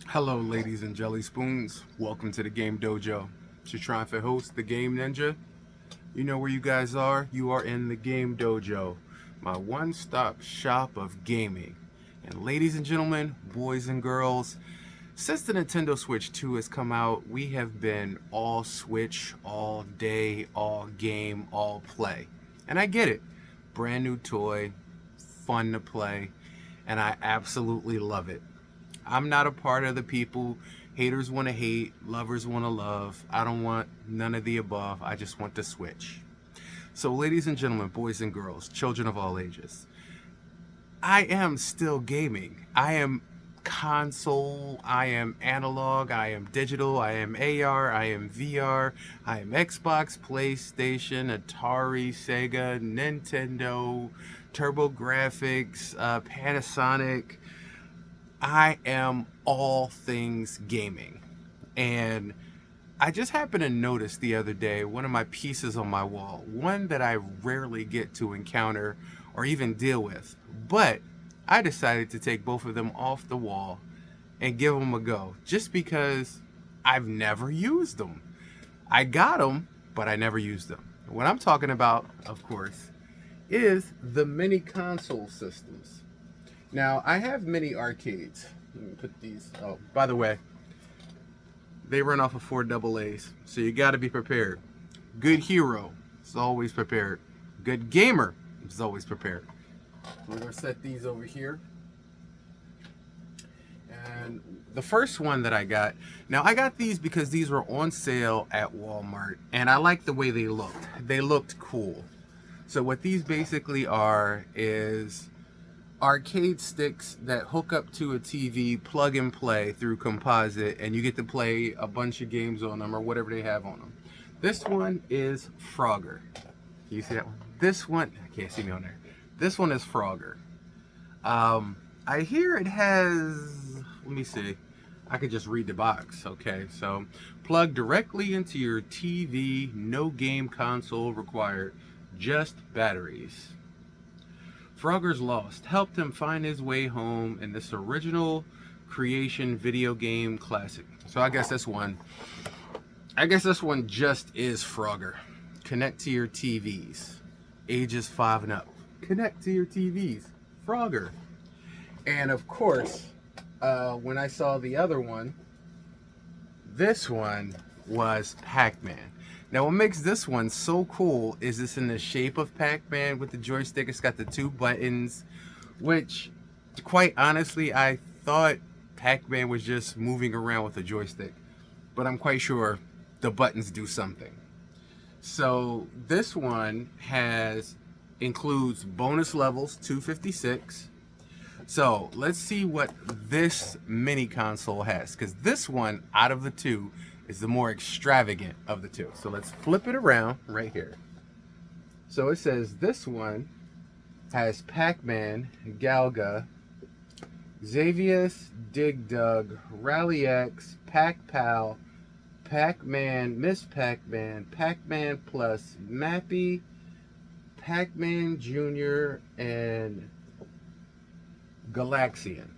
Hello, ladies and jelly spoons. Welcome to the Game Dojo. It's your triumphant host, the Game Ninja. You know where you guys are? You are in the Game Dojo, my one-stop shop of gaming. And ladies and gentlemen, boys and girls, since the Nintendo Switch 2 has come out, we have been all Switch, all day, all game, all play. And I get it. Brand new toy, fun to play, and I absolutely love it. I'm not a part of the people. Haters want to hate, lovers want to love. I don't want none of the above. I just want to switch. So, ladies and gentlemen, boys and girls, children of all ages, I am still gaming. I am console, I am analog, I am digital, I am AR, I am VR, I am Xbox, PlayStation, Atari, Sega, Nintendo, TurboGrafx, Panasonic. I am all things gaming. And I just happened to notice the other day one of my pieces on my wall, one that I rarely get to encounter or even deal with. But I decided to take both of them off the wall and give them a go just because I've never used them. I got them, but I never used them. What I'm talking about, of course, is the mini console systems. Now, I have mini arcades. Let me put these. Oh, by the way, they run off of 4 AA's, so you got to be prepared. Good hero is always prepared. Good gamer is always prepared. We're going to set these over here. And the first one that I got, now I got these because these were on sale at Walmart, and I like the way they looked. They looked cool. So what these basically are is arcade sticks that hook up to a TV, plug and play through composite, and you get to play a bunch of games on them or whatever they have on them. This one is Frogger. Can you see that one? This one, I can't see me on there. This one is Frogger. I hear it has, let me see. I could just read the box. Okay, so plug directly into your TV, no game console required, just batteries. Frogger's Lost helped him find his way home in this original creation video game classic. So I guess this one just is Frogger. Connect to your TVs. Ages 5 and up. Connect to your TVs. Frogger. And of course, when I saw the other one, this one was Pacman. Now, what makes this one so cool is it's in the shape of Pac-Man with the joystick. It's got the 2 buttons, which, quite honestly, I thought Pac-Man was just moving around with a joystick. But I'm quite sure the buttons do something. So this one includes bonus levels, 256. So let's see what this mini console has, because this one, out of the two, is the more extravagant of the two. So let's flip it around right here. So it says this one has Pac-Man, Galga, Xavius, Dig Dug, Rally X, Pac-Pal, Pac-Man, Miss Pac-Man, Pac-Man Plus, Mappy, Pac-Man Jr., and Galaxian.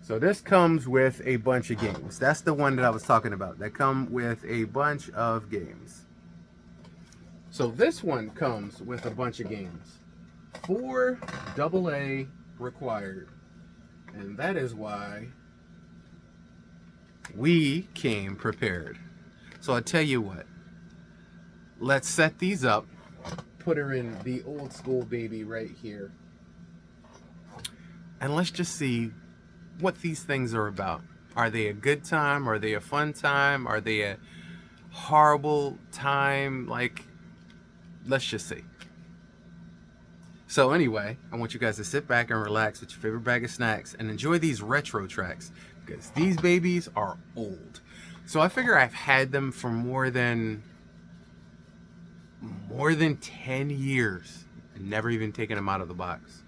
So this comes with a bunch of games. That's the one that I was talking about. That come with a bunch of games. So this one comes with a bunch of games. 4 AA required. And that is why we came prepared. So I'll tell you what. Let's set these up. Put her in the old school baby right here. And let's just see what these things are about. Are they a good time? Are they a fun time? Are they a horrible time? Like, let's just see. So anyway, I want you guys to sit back and relax with your favorite bag of snacks and enjoy these retro tracks, because these babies are old. So I figure I've had them for more than 10 years and never even taken them out of the box.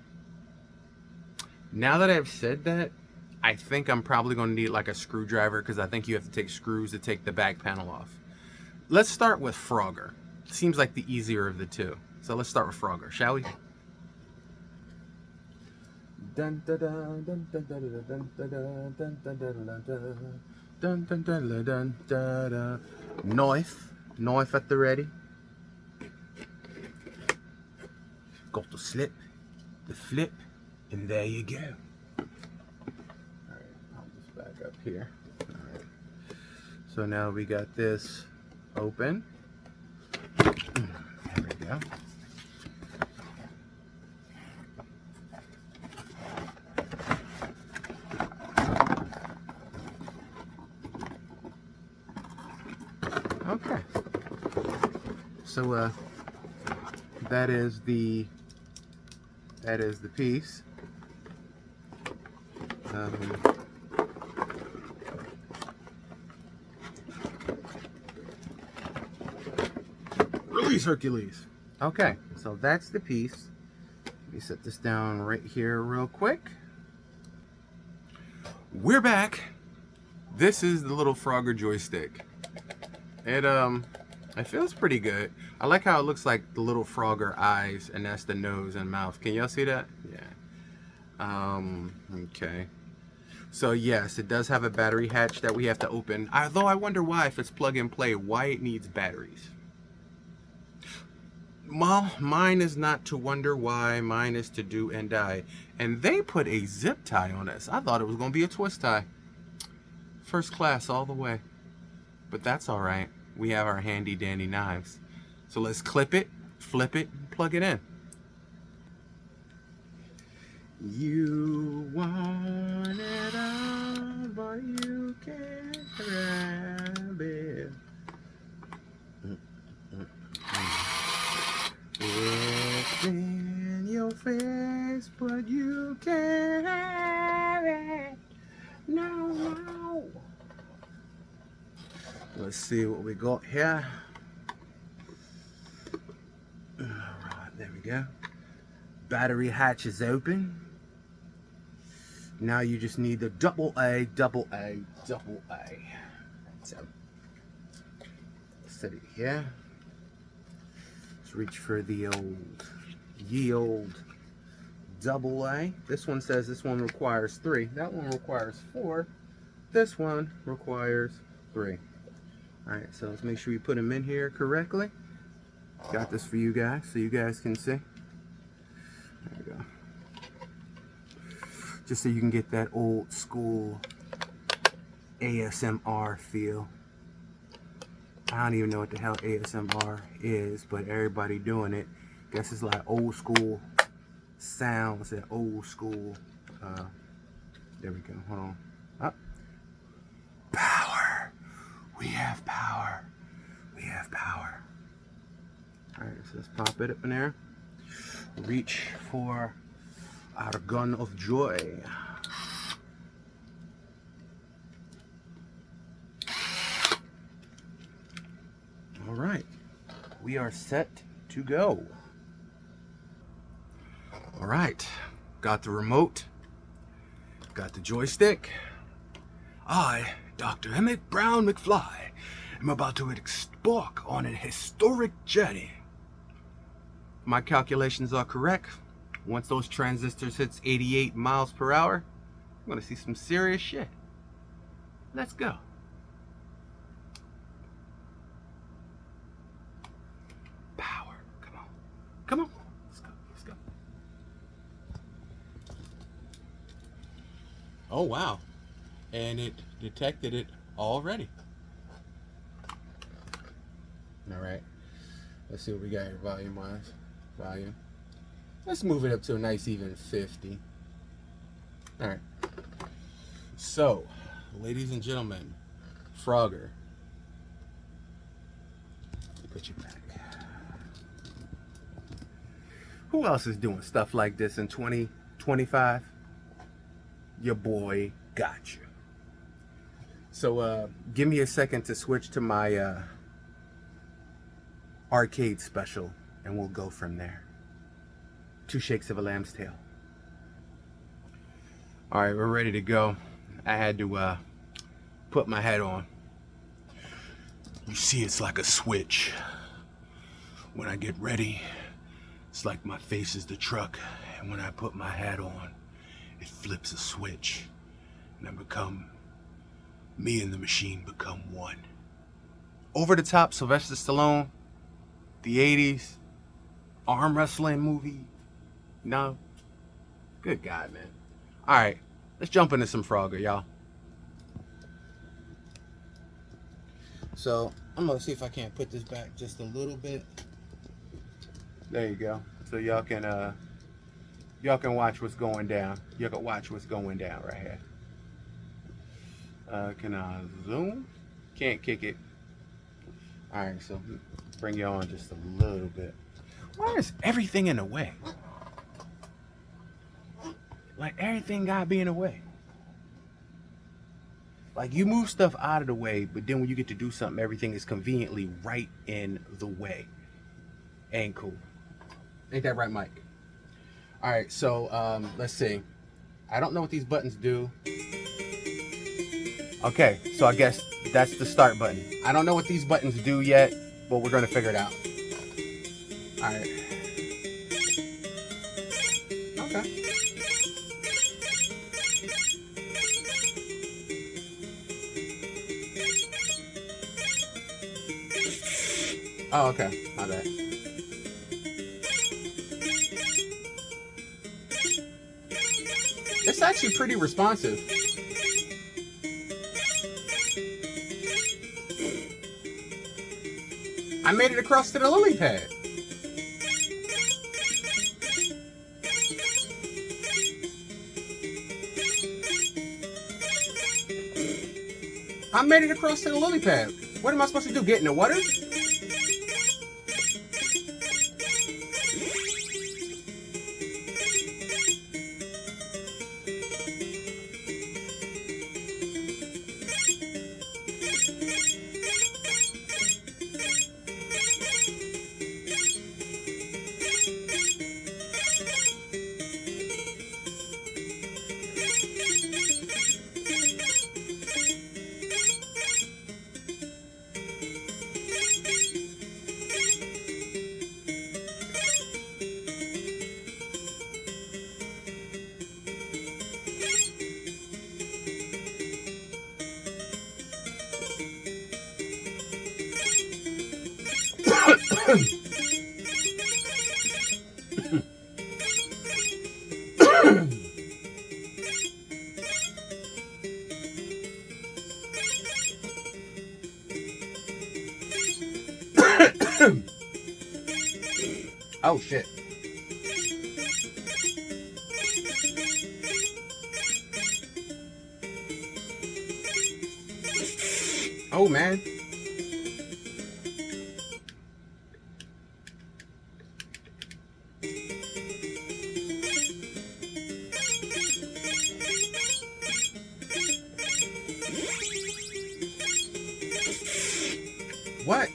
Now that I've said that, I think I'm probably going to need like a screwdriver, because I think you have to take screws to take the back panel off. Let's start with Frogger. Seems like the easier of the two. So let's start with Frogger, shall we? Dun dun dun dun dun dun dun dun dun dun dun dun dun dun dun. Knife at the ready. Got the slip, the flip, and there you go. Alright, I'll just back up here. Alright. So now we got this open. There we go. Okay. So that is the piece. Release Hercules. Okay, so that's the piece. Let me set this down right here real quick. We're back. This is the little Frogger joystick. It feels pretty good. I like how it looks like the little Frogger eyes, and that's the nose and mouth. Can y'all see that? Yeah. Okay. So yes, it does have a battery hatch that we have to open. Although I wonder why, if it's plug and play, why it needs batteries. Well, mine is not to wonder why. Mine is to do and die. And they put a zip tie on this. I thought it was going to be a twist tie. First class all the way. But that's all right. We have our handy dandy knives. So let's clip it, flip it, and plug it in. You want it all, but you can't grab it. It's in your face, but you can't have it. No. Let's see what we got here. Alright, there we go. Battery hatch is open. Now you just need the double A. So, set it here. Let's reach for the old double A. This one says this one requires 3. That one requires 4. This one requires 3. Alright, so let's make sure we put them in here correctly. Got this for you guys so you guys can see. There we go. Just so you can get that old school ASMR feel. I don't even know what the hell ASMR is, but everybody doing it. Guess it's like old school sounds and old school. There we go. Hold on. Up. Power. We have power. We have power. All right, so let's pop it up in there. Reach for our gun of joy. All right, we are set to go. All right, got the remote, got the joystick. I, Dr. Emmett Brown McFly, am about to embark on an historic journey. My calculations are correct. Once those transistors hits 88 miles per hour, I'm gonna see some serious shit. Let's go. Power, come on. Come on, let's go, let's go. Oh wow, and it detected it already. All right, let's see what we got here volume-wise. Volume. Let's move it up to a nice even 50. All right. So, ladies and gentlemen, Frogger. Put you back. Who else is doing stuff like this in 2025? Your boy got you. So, give me a second to switch to my arcade special, and we'll go from there. 2 shakes of a lamb's tail. All right, we're ready to go. I had to put my hat on. You see, it's like a switch. When I get ready, it's like my face is the truck, and when I put my hat on, it flips a switch, and me and the machine become one. Over the top Sylvester Stallone, the 80s, arm wrestling movie. No? Good God, man. Alright, let's jump into some Frogger, y'all. So, I'm gonna see if I can't put this back just a little bit. There you go. So y'all can watch what's going down. Y'all can watch what's going down right here. Can I zoom? Can't kick it. Alright, so bring you on just a little bit. Why is everything in the way? Like, everything gotta be in the way. Like, you move stuff out of the way, but then when you get to do something, everything is conveniently right in the way. Ain't cool. Ain't that right, Mike? Alright, so let's see. I don't know what these buttons do. Okay, so I guess that's the start button. I don't know what these buttons do yet, but we're gonna figure it out. Alright. Okay. Oh, okay. My bad. It's actually pretty responsive. I made it across to the lily pad. I made it across to the lily pad. What am I supposed to do? Get in the water? Oh shit. Oh man. What?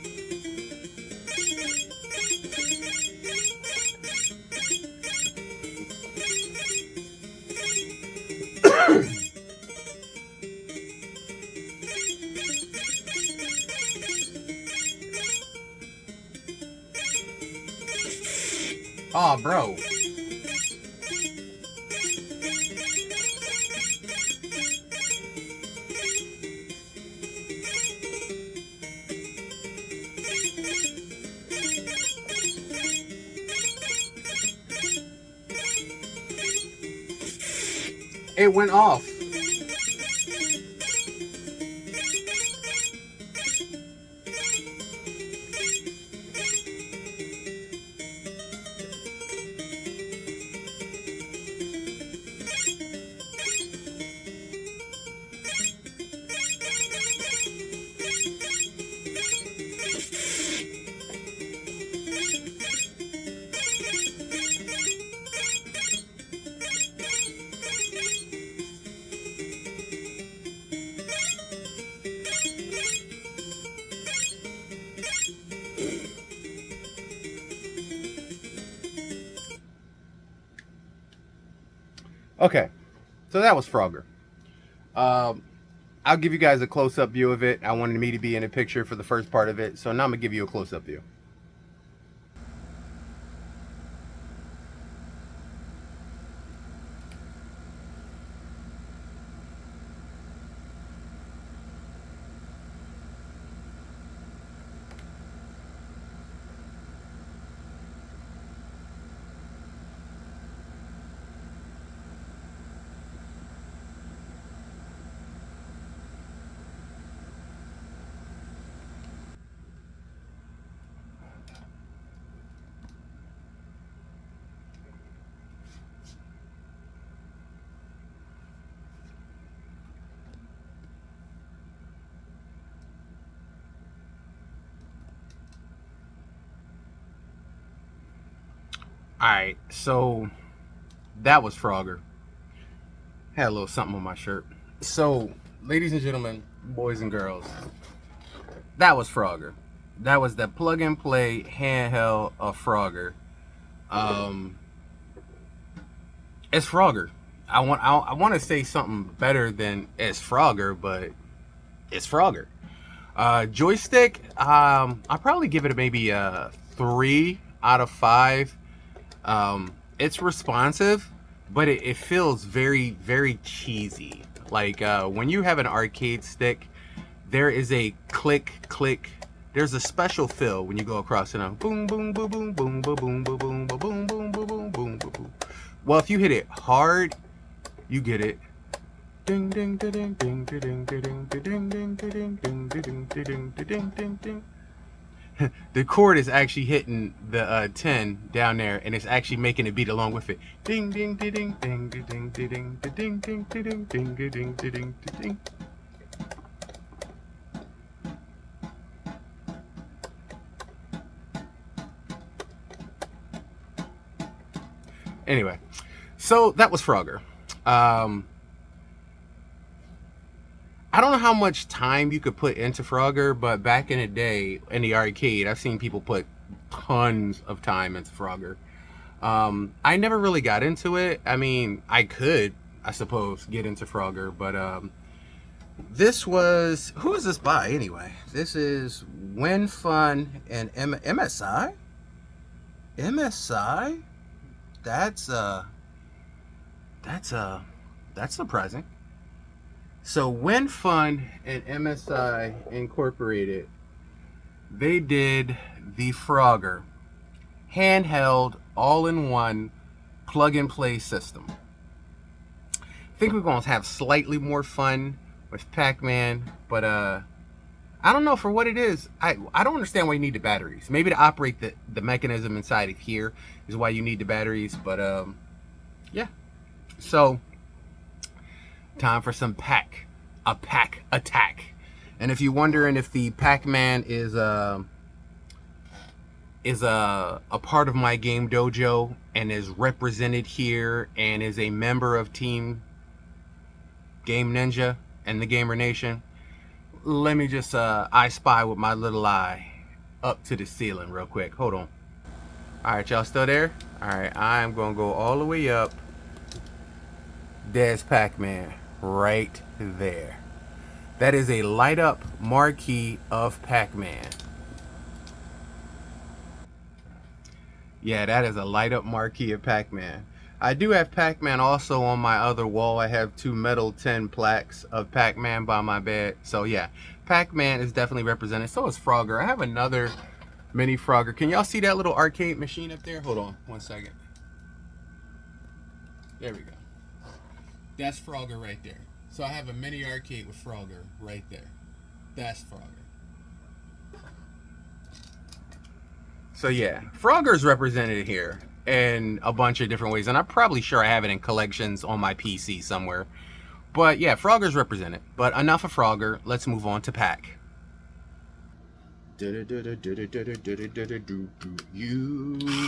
Oh, bro. It went off. Okay, so that was Frogger. I'll give you guys a close-up view of it. I wanted me to be in a picture for the first part of it, so now I'm going to give you a close-up view. Alright, so that was Frogger. Had a little something on my shirt. So, ladies and gentlemen, boys and girls, that was Frogger. That was the plug and play handheld of Frogger. Um, it's Frogger. I want to say something better than it's Frogger, but it's Frogger. Joystick, I'll probably give it maybe a 3 out of 5. It's responsive, but it feels very, very cheesy. Like when you have an arcade stick, there is a click, click. There's a special feel when you go across and boom, boom, boom, boom, boom, boom, boom, boom, boom, boom, boom, boom, boom, boom, boom. Well, if you hit it hard, you get it. Ding, ding, ding, ding, ding, ding, ding, ding, ding, ding, ding, ding, ding, ding, ding, ding, ding. The chord is actually hitting the 10 down there, and it's actually making it beat along with it. Ding ding ding ding ding ding ding ding ding ding ding ding ding ding ding. Anyway, so that was Frogger. I don't know how much time you could put into Frogger, but back in the day in the arcade, I've seen people put tons of time into Frogger. I never really got into it. I mean, I could, I suppose, get into Frogger, but this was, who is this by anyway? This is Win Fun and MSI. MSI. That's surprising. So Win Fun and MSI Incorporated, they did the Frogger handheld all-in-one plug-and-play system. I think we're going to have slightly more fun with Pac-Man, but I don't know for what it is. I don't understand why you need the batteries. Maybe to operate the mechanism inside of here is why you need the batteries, but yeah. So time for some pack attack. And if you're wondering if the Pac-Man is a part of my game dojo and is represented here and is a member of Team Game Ninja and the Gamer Nation, let me just I spy with my little eye up to the ceiling real quick. Hold on. All right, y'all still there? All right, I'm gonna go all the way up. There's Pac-Man right there. That is a light up marquee of Pac-Man. Yeah, that is a light up marquee of Pac-Man. I do have Pac-Man also on my other wall. I have 2 metal tin plaques of Pac-Man by my bed. So yeah, Pac-Man is definitely represented. So is Frogger. I have another mini Frogger. Can y'all see that little arcade machine up there? Hold on 1 second. There we go. That's Frogger right there. So I have a mini arcade with Frogger right there. That's Frogger. So yeah, Frogger's represented here in a bunch of different ways, and I'm probably sure I have it in collections on my PC somewhere. But yeah, Frogger's represented. But enough of Frogger. Let's move on to Pac. You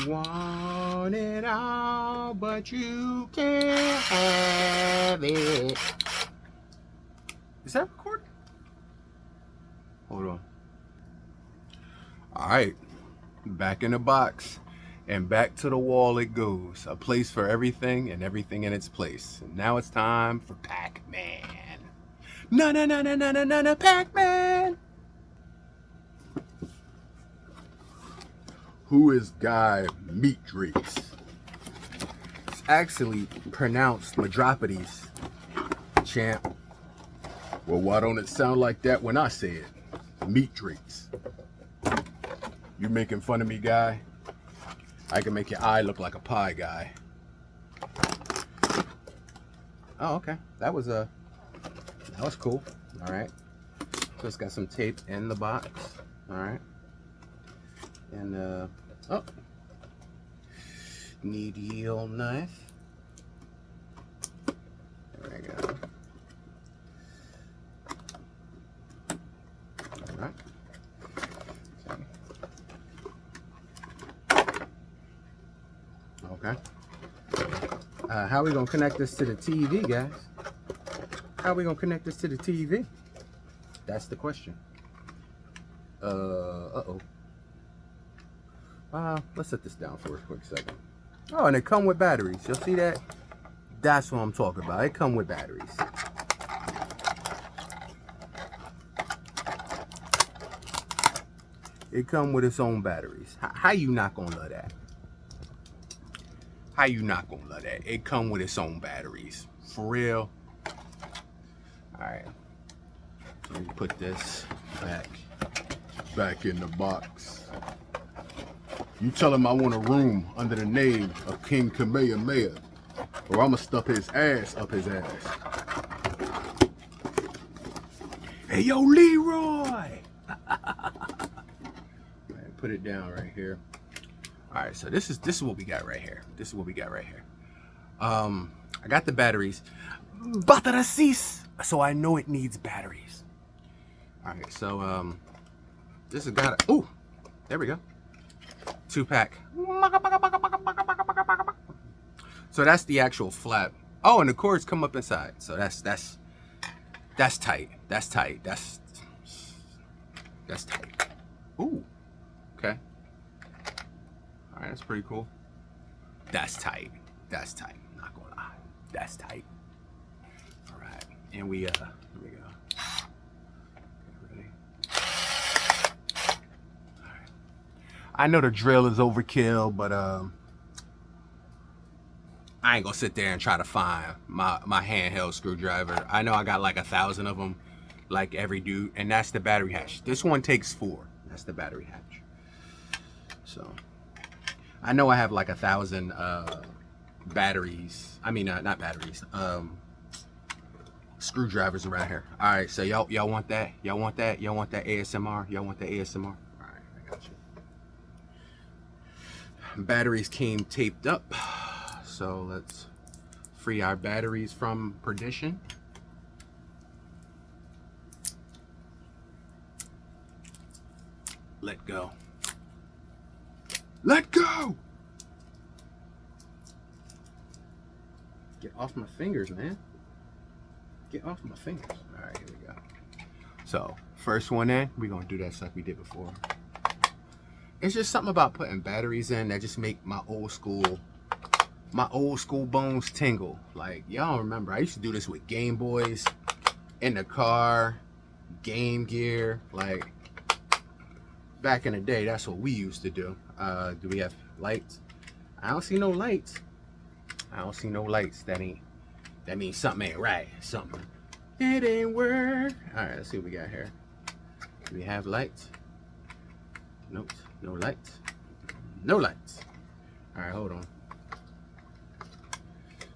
want it all, but you can't have it. Is that recording? Hold on. All right, back in the box and back to the wall it goes. A place for everything and everything in its place. And now it's time for Pac-Man. No, Pac-Man. Who is Guy Meatrix? It's actually pronounced Madropides, champ. Well, why don't it sound like that when I say it? Meatrix. You making fun of me, Guy? I can make your eye look like a pie, Guy. Oh, okay. That was cool. All right. So it's got some tape in the box. All right. And oh, needle knife. There we go. All right. How are we gonna connect this to the TV, guys? How are we gonna connect this to the TV? That's the question. Let's set this down for a quick second. Oh, and it come with batteries. You'll see that? That's what I'm talking about. It come with batteries. It come with its own batteries. How you not gonna love that? How you not gonna love that? It come with its own batteries. For real. Alright. Let me put this back in the box. You tell him I want a room under the name of King Kamehameha, or I'ma stuff his ass up his ass. Hey, yo, Leroy! Put it down right here. All right, so this is what we got right here. This is what we got right here. I got the batteries. Batteries. So I know it needs batteries. All right, so this has got a, ooh, there we go. 2-pack. So that's the actual flap. Oh, and the cords come up inside. So that's tight. That's tight. That's tight. Ooh. Okay. All right, that's pretty cool. That's tight. That's tight. I'm not gonna lie. That's tight. All right, and we here we go. Okay, ready? All right. I know the drill is overkill, but I ain't gonna sit there and try to find my handheld screwdriver. I know I got like 1,000 of them, like every dude, and that's the battery hatch. This one takes 4. That's the battery hatch. So I know I have like 1,000 batteries. I mean, not batteries. Screwdrivers around here. All right, so y'all want that? Y'all want that? Y'all want that ASMR? Y'all want that ASMR? All right, I got you. Batteries came taped up, so let's free our batteries from perdition. Let go. Let go! Get off my fingers, man. Get off my fingers. All right, here we go. So, first one in, we're gonna do that just like we did before. It's just something about putting batteries in that just make my old school bones tingle. Like, y'all remember, I used to do this with Game Boys, in the car, Game Gear, like, back in the day, that's what we used to do. Do we have lights? I don't see no lights. I don't see no lights. That means something ain't right. Something. It ain't work. All right, let's see what we got here. Do we have lights? Nope. No lights. No lights. All right, hold on.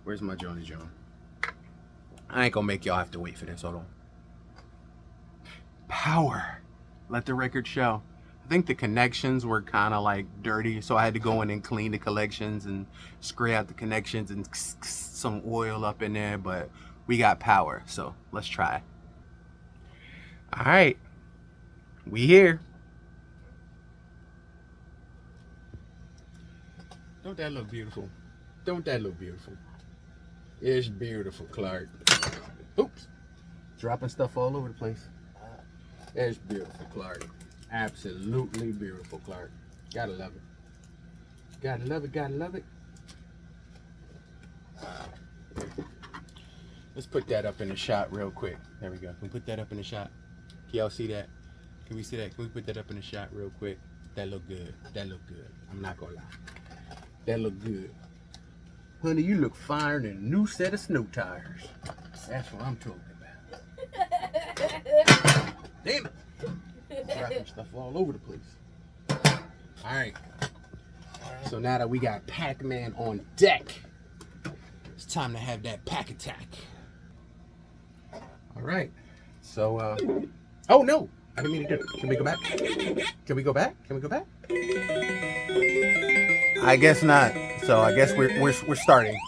Where's my Johnny John? I ain't gonna make y'all have to wait for this. Hold on. Power. Let the record show. I think the connections were kind of like dirty, so I had to go in and clean the connections and spray out the connections and some oil up in there, but we got power, so let's try. All right, we here. Don't that look beautiful? Don't that look beautiful? It's beautiful, Clark. Oops, dropping stuff all over the place. It's beautiful, Clark. Absolutely beautiful, Clark. Gotta love it. Gotta love it, gotta love it. Let's put that up in the shot real quick. There we go. Can we put that up in the shot? Can y'all see that? Can we see that? Can we put that up in the shot real quick? That look good. That look good. I'm not gonna lie. That look good. Honey, you look finer than a new set of snow tires. That's what I'm talking about. Damn it. Dropping stuff all over the place. All right. So now that we got Pac-Man on deck, it's time to have that pack attack. All right. So, oh no, I didn't mean to do it. Can we go back? Can we go back? Can we go back? I guess not. So I guess we're starting.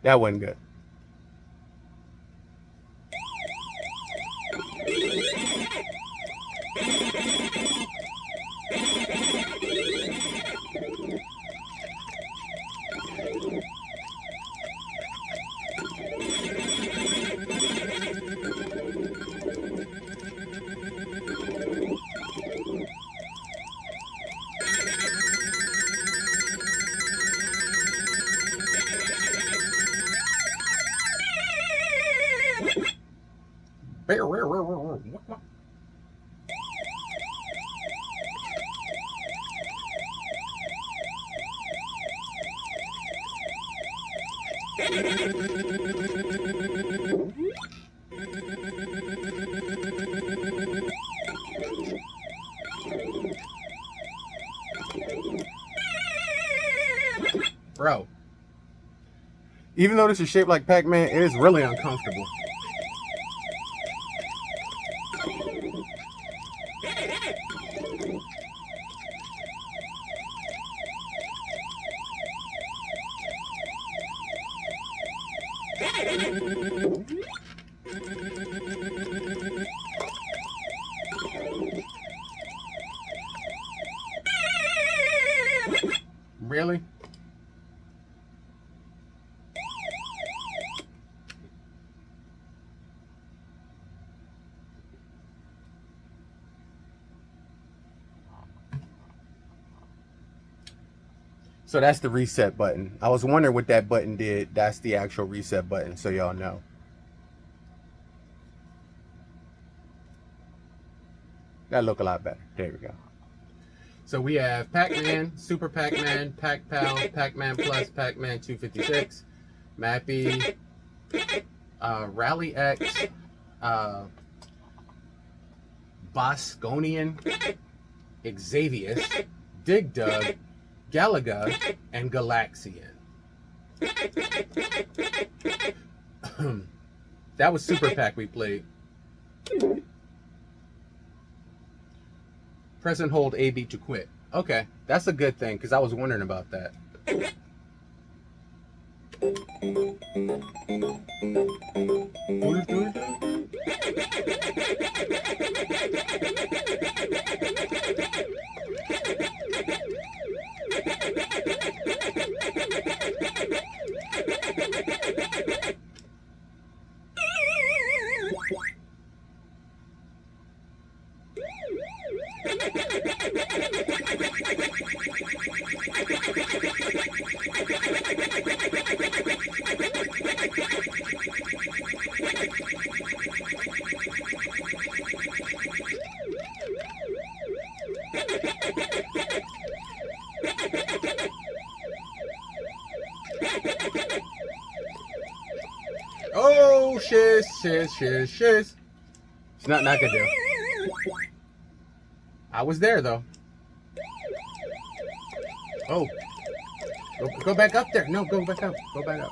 That wasn't good. Bro, even though this is shaped like Pac-Man, it is really uncomfortable. Really? So that's the reset button. I was wondering what that button did. That's the actual reset button, so y'all know. That look a lot better. There we go. So we have Pac-Man, Super Pac-Man, Pac-Pal, Pac-Man Plus, Pac-Man 256, Mappy, Rally X, Bosconian, Xavius, Dig Dug, Galaga, and Galaxian. That was Super Pac we played. Press and hold AB to quit. Okay, that's a good thing, because I was wondering about that. Oh, shiz. It's nothing I could do. I was there, though. Oh. Go back up there. No, go back up. Go back up.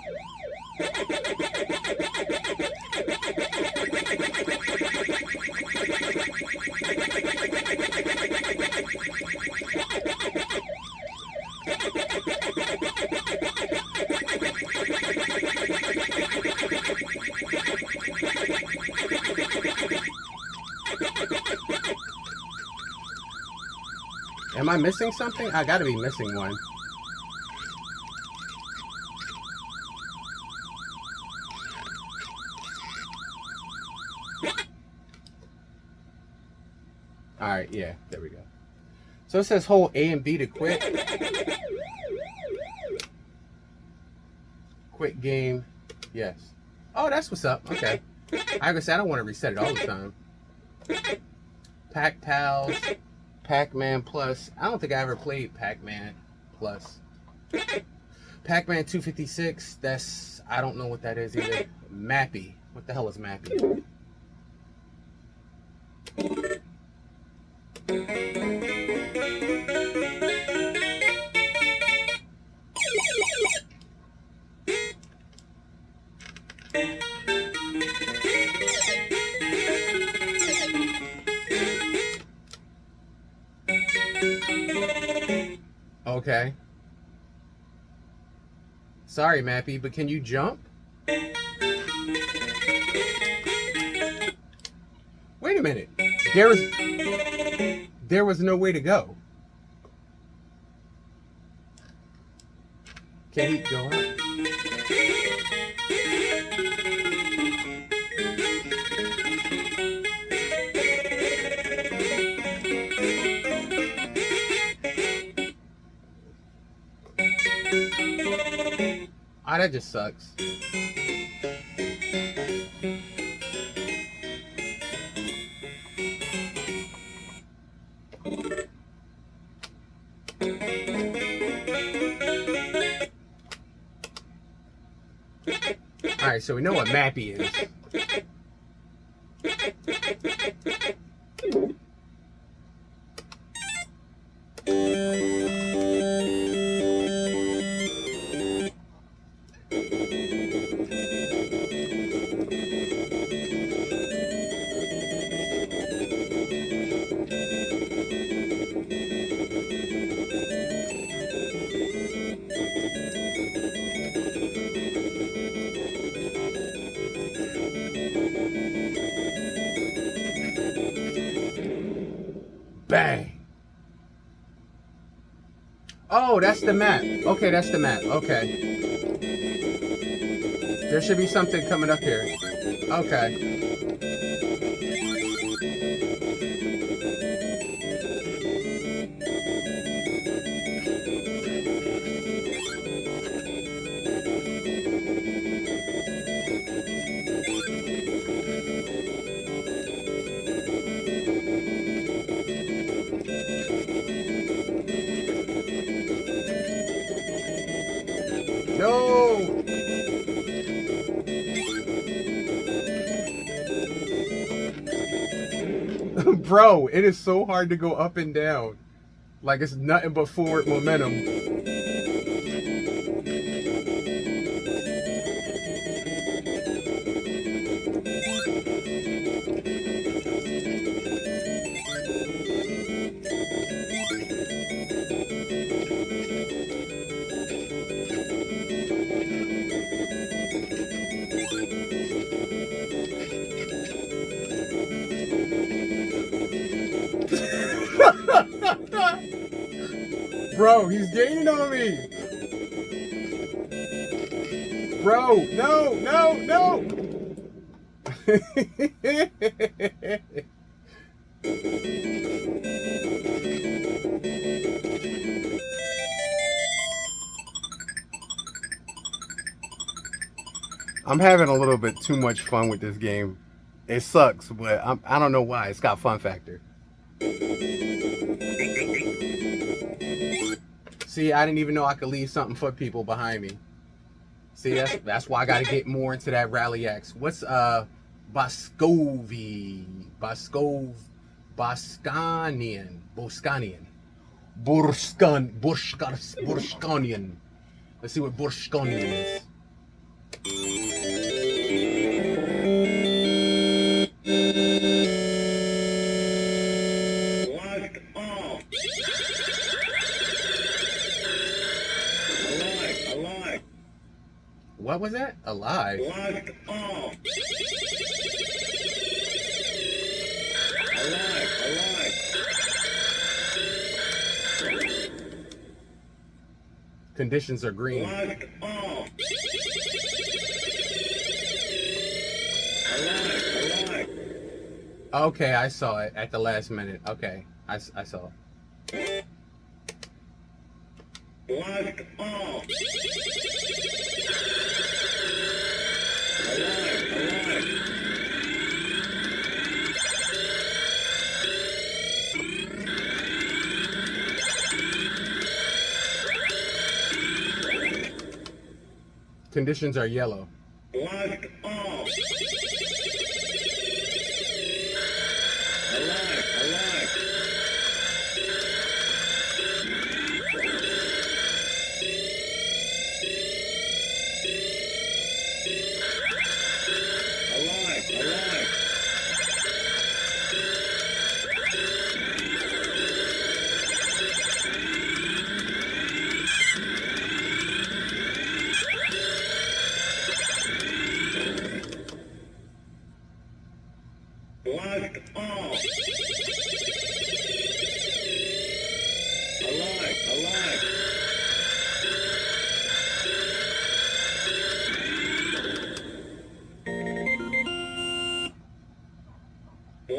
Am I missing something? I gotta be missing one. Alright, yeah, there we go. So it says hold A and B to quit. Quit game, yes. Oh, that's what's up, okay. I guess I don't want to reset it all the time. Pac Pals, Pac-Man Plus. I don't think I ever played Pac-Man Plus. Pac-Man 256, that's, I don't know what that is either. Mappy. What the hell is Mappy? Okay. Sorry, Mappy, but can you jump? Wait a minute. There was no way to go. Can he go up? Ah, that just sucks. Alright, so we know what Mappy is. Bang! Oh, that's the map. Okay, that's the map. Okay. There should be something coming up here. Okay. No! Bro, it is so hard to go up and down. Like it's nothing but forward momentum. Bro, he's gaining on me. Bro, no, no, no. I'm having a little bit too much fun with this game. It sucks, but I don't know why. It's got fun factor. See, I didn't even know I could leave something for people behind me. See, that's why I got to get more into that Rally X. What's Boscanian? Burskanian. Let's see what Burskanian is. What was that? Alive? Locked off. Alive. Conditions are green. Locked off. Alive. Okay, I saw it at the last minute. Okay, I saw it. Locked off. Alive. Conditions are yellow. Locked off. Alive.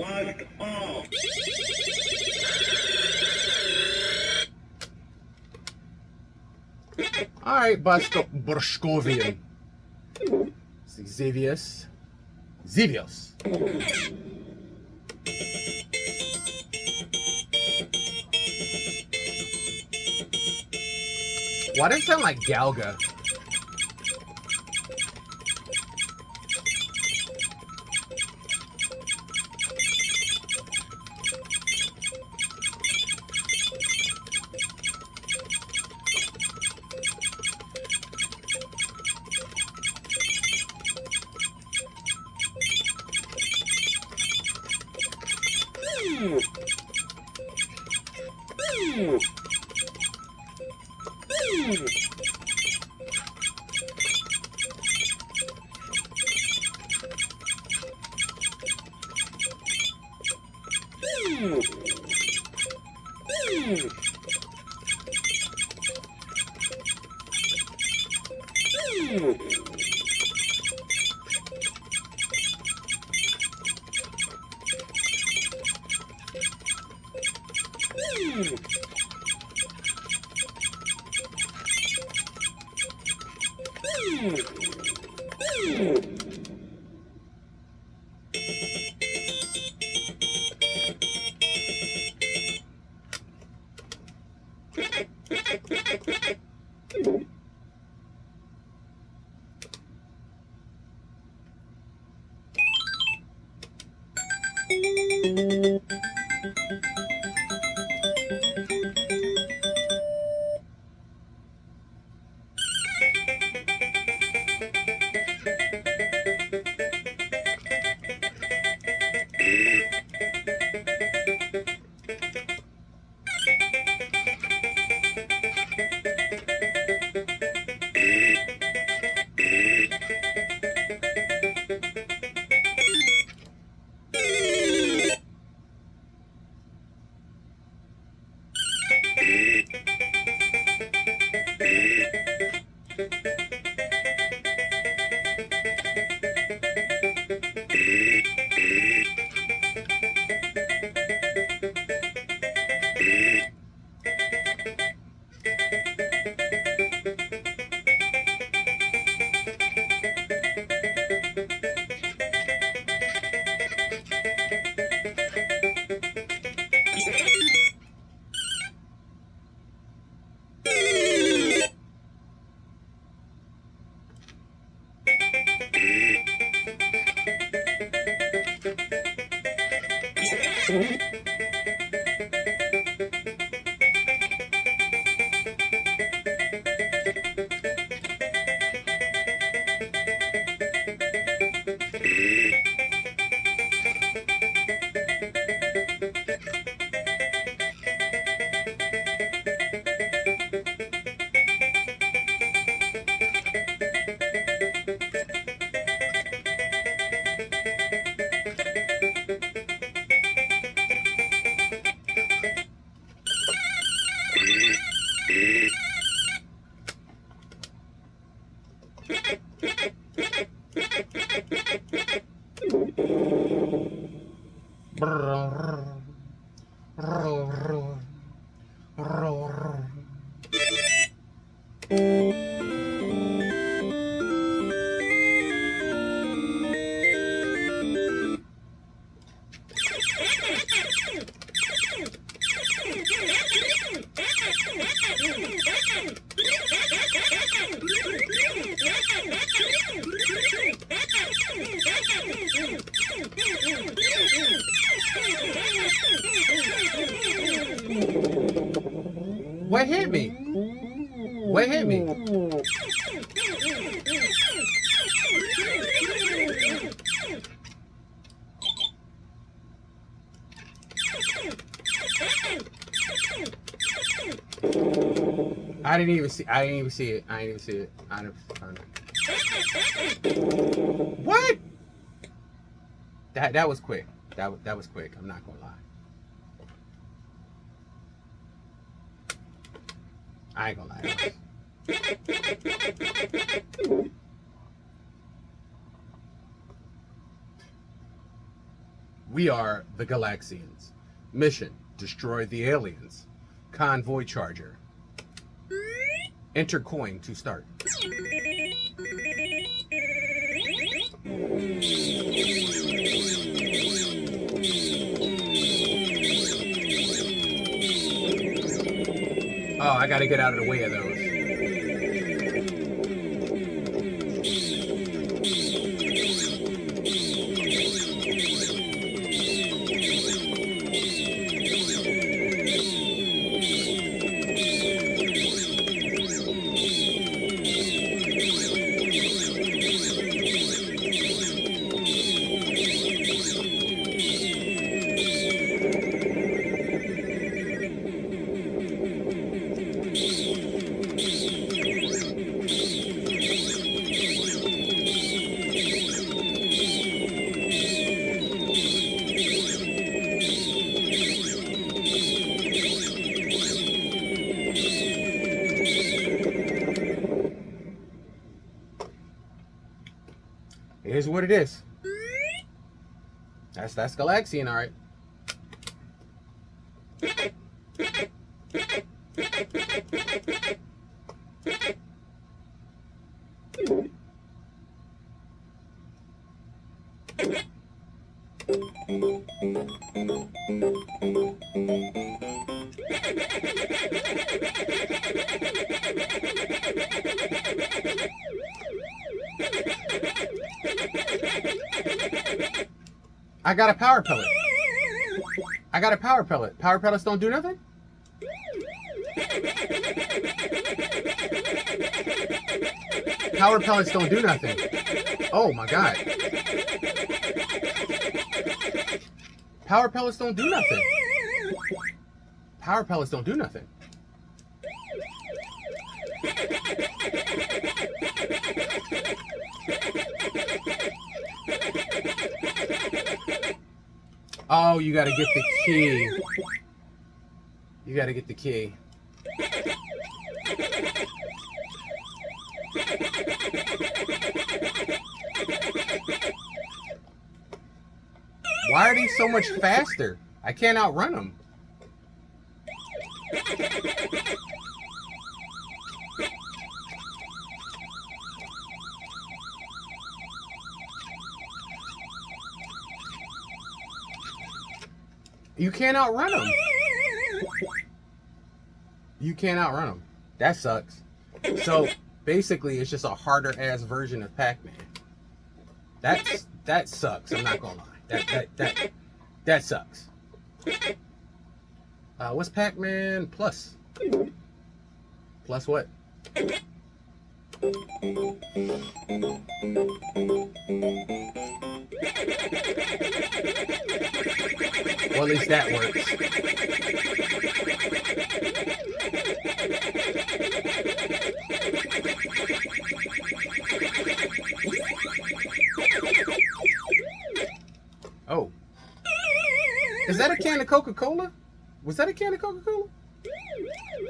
Mask off. All right, Borscovian. Xavius. Xevious. Why does it sound like Galga? What hit me? What hit me? I didn't even see it. I didn't even see it. What? That was quick. That was quick. I'm not gonna lie. I ain't gonna lie. We are the Galaxians. Mission: destroy the aliens. Convoy charger. Enter coin to start. Oh, I gotta get out of the way of those. Here's what it is. That's Galaxian, all right. I got a power pellet. I got a power pellet. Power pellets don't do nothing? Power pellets don't do nothing. Oh my god. Power pellets don't do nothing. Power pellets don't do nothing. Oh, you gotta get the key. You gotta get the key. Why are these so much faster? I can't outrun them. You can't outrun them. You can't outrun them. That sucks. So basically, it's just a harder ass version of Pac-Man. That sucks. I'm not gonna lie. That sucks. What's Pac-Man plus? Plus what? Well, at least that works. Oh. Is that a can of Coca-Cola? Was that a can of Coca-Cola?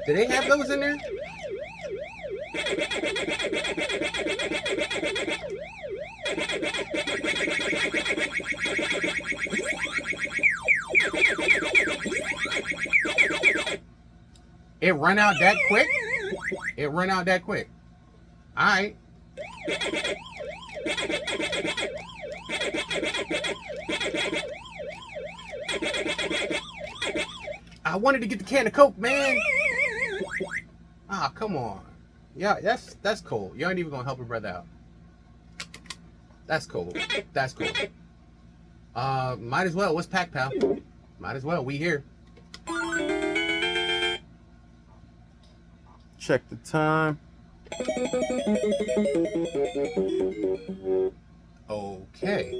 Did they have those in there? It run out that quick? It run out that quick. Alright. I wanted to get the can of Coke, man. Ah, come on. Yeah, that's cool. You ain't even gonna help your brother out. That's cool. That's cool. Might as well. What's Pac Pal? Might as well. We here. Check the time. Okay.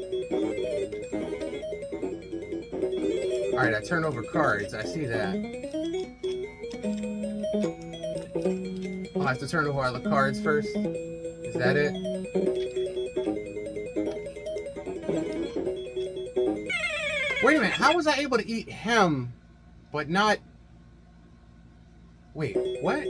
Alright, I turn over cards. I see that. I'll have to turn over all the cards first. Is that it? Wait a minute. How was I able to eat him, but not... Wait, what?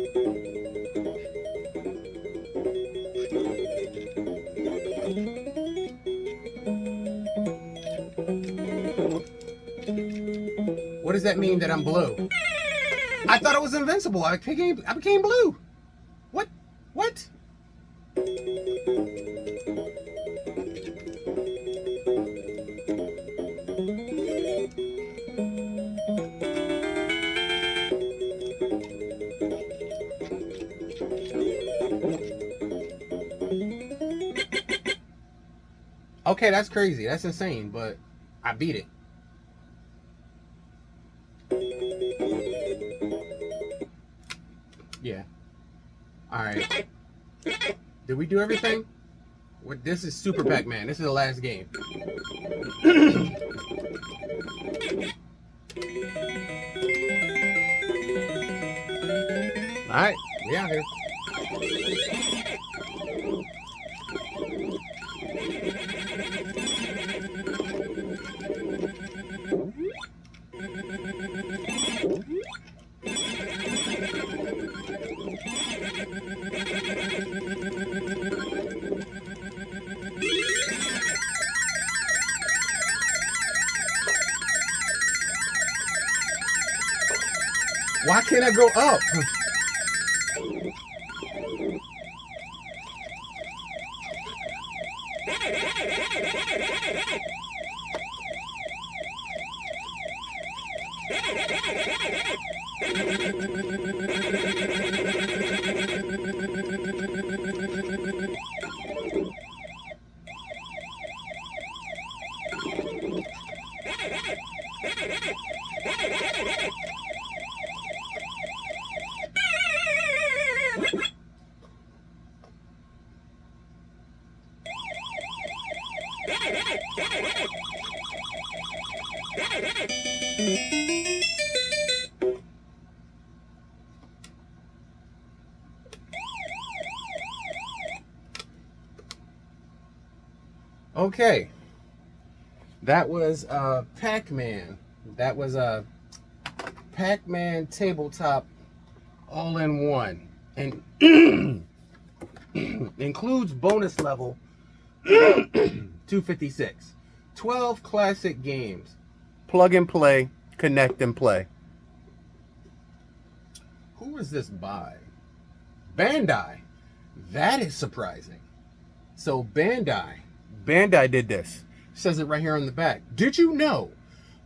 does that mean that I'm blue? I thought I was invincible. I became blue. What? What? Okay, that's crazy. That's insane, but I beat it. Yeah. All right. Did we do everything? This is Super Pacman. This is the last game. All right, we out here. Why can't I go up? Okay, that was Pacman. That was a Pacman tabletop all-in-one, and includes bonus level 256, 12 classic games, plug and play, connect and play. Who is this by? Bandai. That is surprising. So Bandai did this. Says it right here on the back. Did you know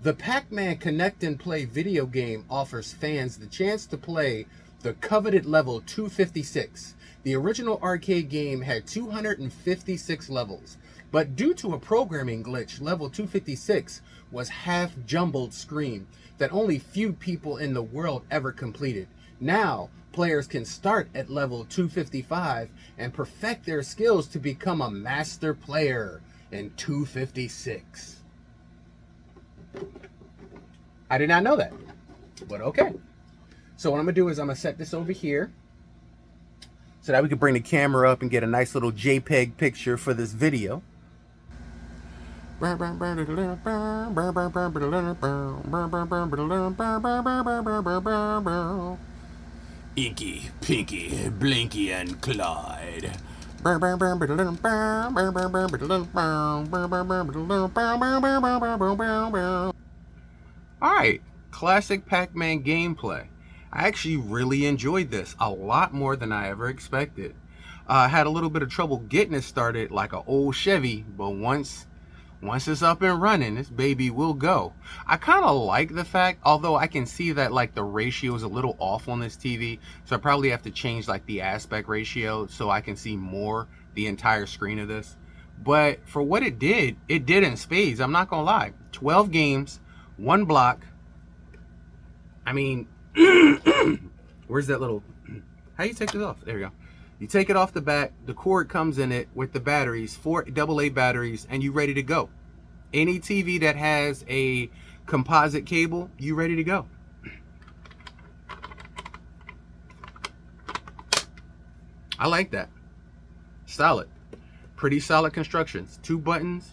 the Pacman Connect and Play video game offers fans the chance to play the coveted level 256? The original arcade game had 256 levels, but due to a programming glitch, level 256 was half jumbled screen that only few people in the world ever completed. Now, players can start at level 255 and perfect their skills to become a master player in 256. I did not know that, but okay. So what I'm gonna do is I'm gonna set this over here so that we can bring the camera up and get a nice little JPEG picture for this video. Inky, Pinky, Blinky, and Clyde. Alright, classic Pac-Man gameplay. I actually really enjoyed this a lot more than I ever expected. I had a little bit of trouble getting it started like an old Chevy, but once it's up and running, this baby will go. I kind of like the fact, although I can see that like the ratio is a little off on this TV, so I probably have to change like the aspect ratio so I can see more the entire screen of this. But for what it did in spades. I'm not gonna lie. 12 games, one block. I mean, where's that little, how you take this off? There you go. You take it off the back, the cord comes in it with the batteries, 4 AA batteries, and you ready to go. Any TV that has a composite cable, you ready to go. I like that. Solid. Pretty solid constructions. 2 buttons.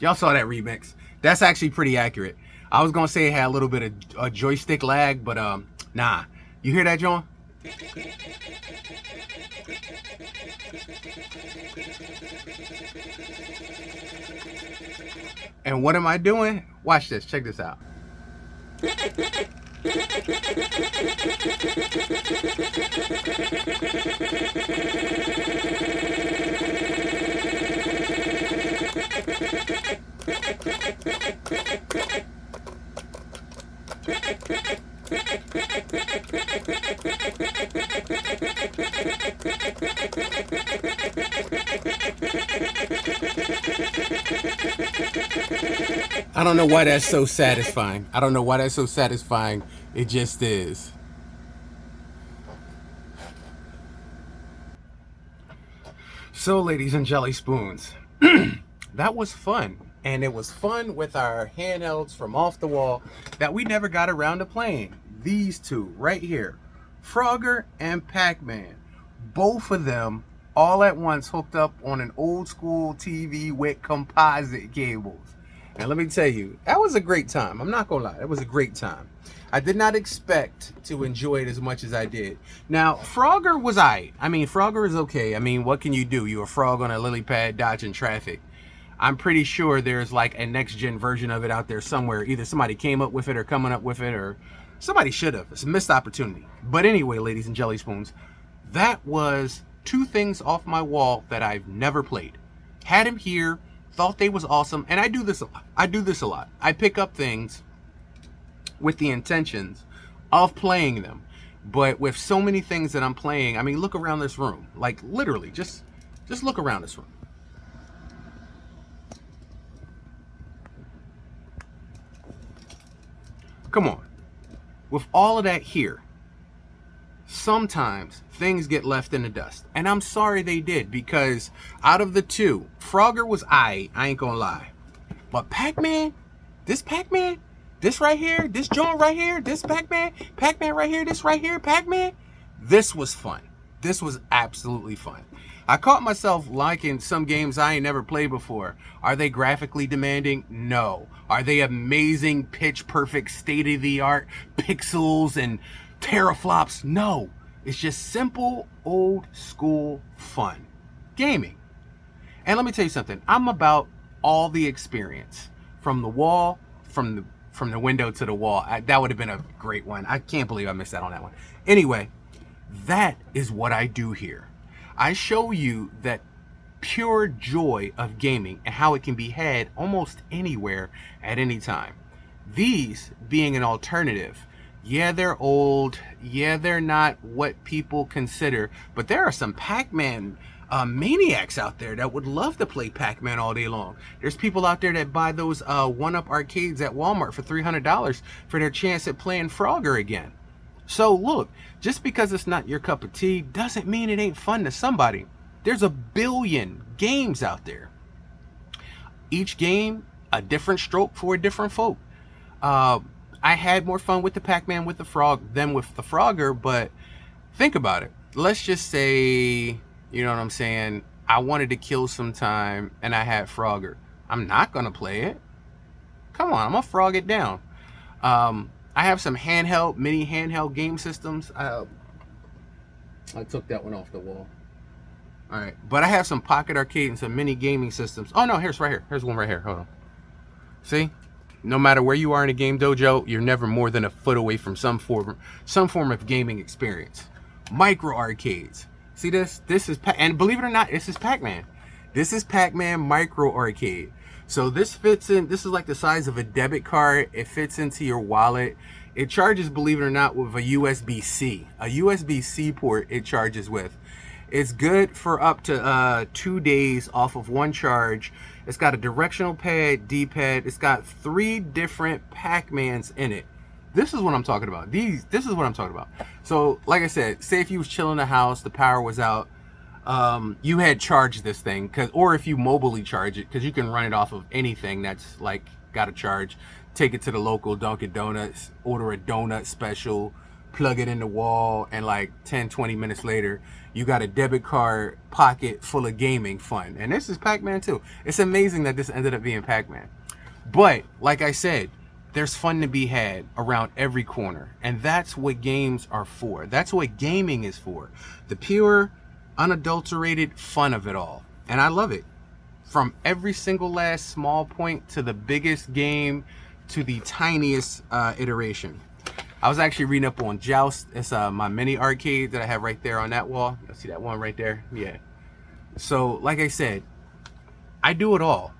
Y'all saw that remix. That's actually pretty accurate. I was gonna say it had a little bit of joystick lag, but nah. You hear that, John? And what am I doing? Watch this. Check this out. I don't know why that's so satisfying. I don't know why that's so satisfying. It just is. So, ladies and jelly spoons, that was fun. And it was fun with our handhelds from off the wall that we never got around to playing. These two right here, Frogger and Pacman. Both of them all at once hooked up on an old school TV with composite cables. And let me tell you, that was a great time. I'm not gonna lie, that was a great time. I did not expect to enjoy it as much as I did. Now, Frogger was aight. I mean, Frogger is okay. I mean, what can you do? You're a frog on a lily pad dodging traffic. I'm pretty sure there's like a next gen version of it out there somewhere. Either somebody came up with it or coming up with it, or somebody should have. It's a missed opportunity. But anyway, ladies and jelly spoons, that was two things off my wall that I've never played. Had them here, thought they was awesome, and I do this a lot. I pick up things with the intentions of playing them. But with so many things that I'm playing, I mean, look around this room. Like literally, just look around this room. Come on. With all of that here, sometimes things get left in the dust. And I'm sorry they did, because out of the two, Frogger was I ain't gonna lie. But Pacman, this right here, this joint right here, this Pacman right here, this right here, Pacman, this was fun. This was absolutely fun. I caught myself liking some games I ain't never played before. Are they graphically demanding? No. Are they amazing, pitch perfect, state-of-the-art pixels and teraflops? No. It's just simple, old school fun. Gaming. And let me tell you something. I'm about all the experience. From the wall, from the window to the wall. That would have been a great one. I can't believe I missed out on that one. Anyway, that is what I do here. I show you that pure joy of gaming and how it can be had almost anywhere at any time. These being an alternative. Yeah, they're old. Yeah, they're not what people consider. But there are some Pac-Man maniacs out there that would love to play Pac-Man all day long. There's people out there that buy those one-up arcades at Walmart for $300 for their chance at playing Frogger again. So look, just because it's not your cup of tea doesn't mean it ain't fun to somebody. There's a billion games out there. Each game, a different stroke for a different folk. I had more fun with the Pac-Man with the frog than with the Frogger, but think about it. Let's just say, you know what I'm saying, I wanted to kill some time and I had Frogger. I'm not gonna play it. Come on, I'm gonna frog it down. I have some mini handheld game systems. I took that one off the wall. All right, but I have some pocket arcade and some mini gaming systems. Oh no, here's right here. Here's one right here. Hold on. See, no matter where you are in a game dojo, you're never more than a foot away from some form of gaming experience. Micro arcades. See this? This is and believe it or not, this is Pac-Man. This is Pac-Man Micro Arcade. So this fits in, this is like the size of a debit card. It fits into your wallet. It charges, believe it or not, with a USB-C. A USB-C port it charges with. It's good for up to 2 days off of one charge. It's got a directional pad, D-pad. It's got 3 different Pac-Mans in it. This is what I'm talking about. This is what I'm talking about. So, like I said, say if you was chilling in the house, the power was out, you had charged this thing, or if you mobily charge it, because you can run it off of anything that's like got a charge. Take it to the local Dunkin' Donuts, order a donut special, plug it in the wall, and like 10, 20 minutes later, you got a debit card pocket full of gaming fun. And this is Pac-Man too. It's amazing that this ended up being Pac-Man. But like I said, there's fun to be had around every corner. And that's what games are for. That's what gaming is for. The pure, unadulterated fun of it all. And I love it. From every single last small point to the biggest game to the tiniest iteration. I was actually reading up on Joust. It's my mini arcade that I have right there on that wall. You see that one right there? Yeah. So, like I said, I do it all.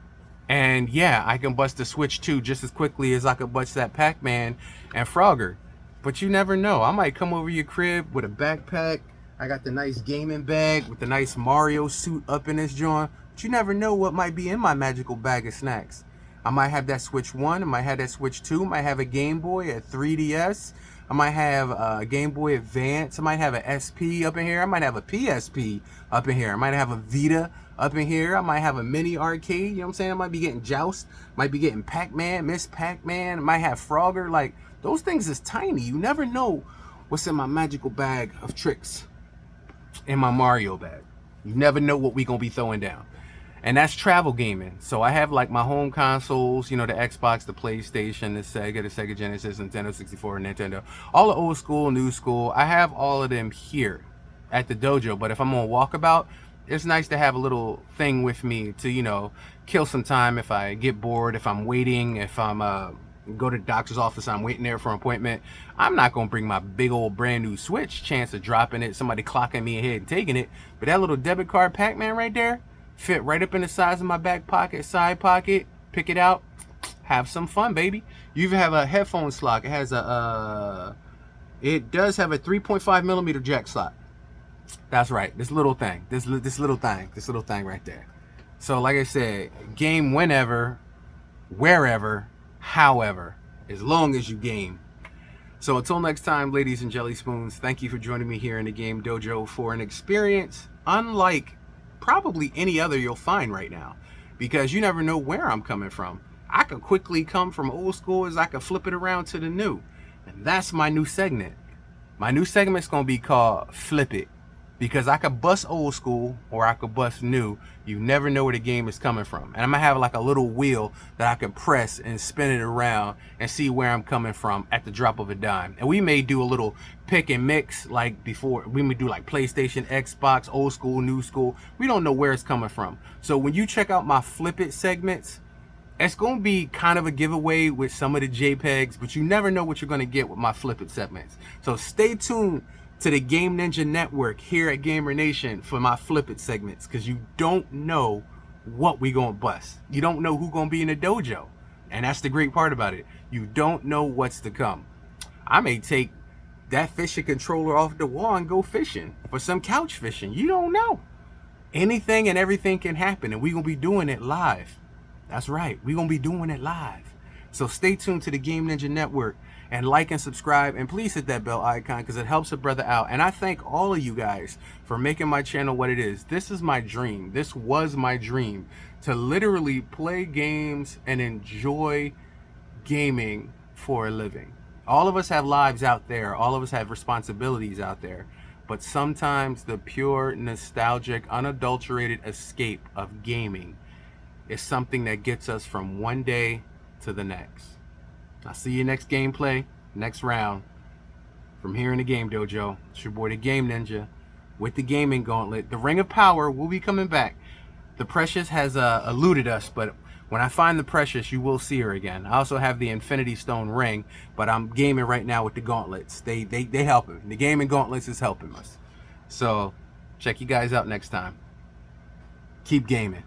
And yeah, I can bust the Switch 2 just as quickly as I could bust that Pac-Man and Frogger. But you never know. I might come over your crib with a backpack. I got the nice gaming bag with the nice Mario suit up in this joint. But you never know what might be in my magical bag of snacks. I might have that Switch 1, I might have that Switch 2, I might have a Game Boy, a 3DS, I might have a Game Boy Advance, I might have an SP up in here, I might have a PSP up in here, I might have a Vita up in here, I might have a mini arcade, you know what I'm saying? I might be getting Joust, might be getting Pac-Man, Miss Pac-Man, I might have Frogger. Like, those things is tiny. You never know what's in my magical bag of tricks, in my Mario bag. You never know what we gonna be throwing down. And that's travel gaming. So I have like my home consoles, you know, the Xbox, the PlayStation, the Sega Genesis, Nintendo 64, Nintendo, all the old school, new school. I have all of them here at the dojo. But if I'm on walkabout, it's nice to have a little thing with me to, you know, kill some time if I get bored, if I'm waiting, if I'm go to the doctor's office, I'm waiting there for an appointment. I'm not gonna bring my big old brand new Switch, chance of dropping it, somebody clocking me ahead and taking it. But that little debit card Pac-Man right there, fit right up in the size of my back pocket, side pocket, pick it out, have some fun, baby. You even have a headphone slot. It has a, it does have a 3.5 millimeter jack slot. That's right, this little thing, this little thing right there. So like I said, game whenever, wherever, however, as long as you game. So until next time, ladies and jelly spoons, thank you for joining me here in the Game Dojo for an experience unlike probably any other you'll find right now, because you never know where I'm coming from. I could quickly come from old school as I could flip it around to the new. And that's my new segment. My new segment's gonna be called Flip It, because I could bust old school or I could bust new. You never know where the game is coming from. And I'm gonna have like a little wheel that I can press and spin it around and see where I'm coming from at the drop of a dime. And we may do a little pick and mix like before. We may do like PlayStation, Xbox, old school, new school. We don't know where it's coming from. So when you check out my Flip It segments, it's going to be kind of a giveaway with some of the JPEGs, but you never know what you're going to get with my Flip It segments. So stay tuned to the Game Ninja Network here at Gamer Nation for my Flip It segments, because you don't know what we gonna bust. You don't know who gonna be in the dojo, and that's the great part about it. You don't know what's to come. I may take that fishing controller off the wall and go fishing for some couch fishing. You don't know. Anything and everything can happen, and we gonna be doing it live. That's right, we gonna be doing it live. So stay tuned to the Game Ninja Network and like and subscribe, and please hit that bell icon because it helps a brother out. And I thank all of you guys for making my channel what it is. This is my dream. This was my dream, to literally play games and enjoy gaming for a living. All of us have lives out there. All of us have responsibilities out there. But sometimes the pure, nostalgic, unadulterated escape of gaming is something that gets us from one day to the next. I'll see you next gameplay, next round. From here in the Game Dojo, it's your boy the Game Ninja with the Gaming Gauntlet. The Ring of Power will be coming back. The Precious has eluded us, but when I find the Precious, you will see her again. I also have the Infinity Stone ring, but I'm gaming right now with the Gauntlets. They helping. The Gaming Gauntlets is helping us. So check you guys out next time. Keep gaming.